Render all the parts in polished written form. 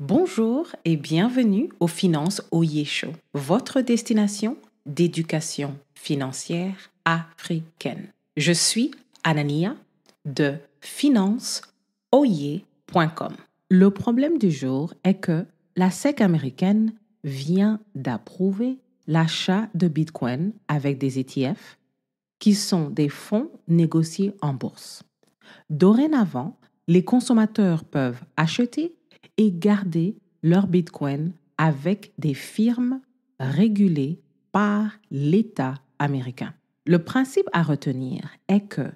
Bonjour et bienvenue au Finance Oye Show, votre destination d'éducation financière africaine. Je suis Anania de financeoye.com. Le problème du jour est que la SEC américaine vient d'approuver l'achat de Bitcoin avec des ETF qui sont des fonds négociés en bourse. Dorénavant, les consommateurs peuvent acheter et garder leur Bitcoin avec des firmes régulées par l'État américain. Le principe à retenir est que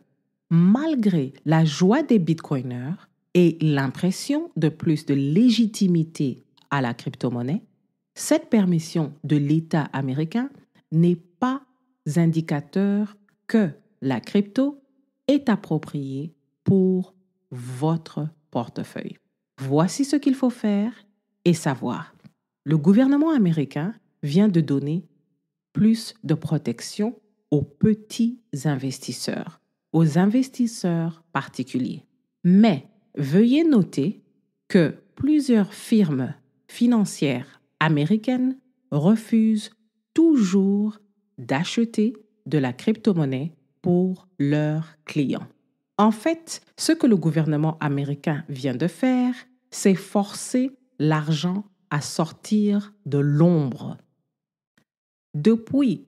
malgré la joie des Bitcoiners et l'impression de plus de légitimité à la crypto-monnaie, cette permission de l'État américain n'est pas indicateur que la crypto est appropriée pour votre portefeuille. Voici ce qu'il faut faire et savoir. Le gouvernement américain vient de donner plus de protection aux petits investisseurs, aux investisseurs particuliers. Mais veuillez noter que plusieurs firmes financières américaines refusent toujours d'acheter de la crypto-monnaie pour leurs clients. En fait, ce que le gouvernement américain vient de faire, c'est forcer l'argent à sortir de l'ombre. Depuis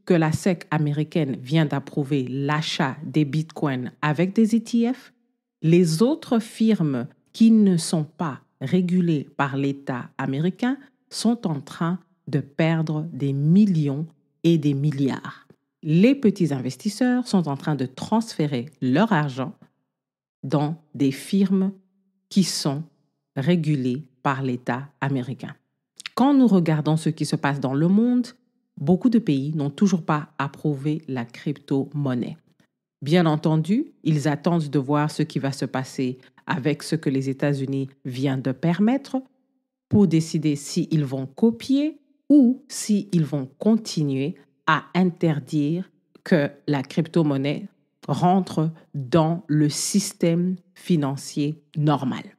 que la SEC américaine vient d'approuver l'achat des bitcoins avec des ETF, les autres firmes qui ne sont pas régulées par l'État américain sont en train de perdre des millions et des milliards. Les petits investisseurs sont en train de transférer leur argent dans des firmes qui sont régulées par l'État américain. Quand nous regardons ce qui se passe dans le monde, beaucoup de pays n'ont toujours pas approuvé la crypto-monnaie. Bien entendu, ils attendent de voir ce qui va se passer avec ce que les États-Unis viennent de permettre pour décider s'ils vont copier ou s'ils vont continuer à interdire que la crypto-monnaie rentre dans le système financier normal.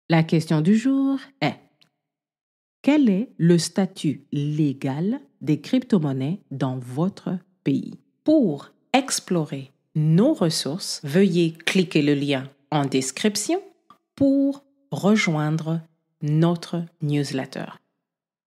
La question du jour est: quel est le statut légal des crypto-monnaies dans votre pays? Pour explorer nos ressources, veuillez cliquer le lien en description pour rejoindre notre newsletter.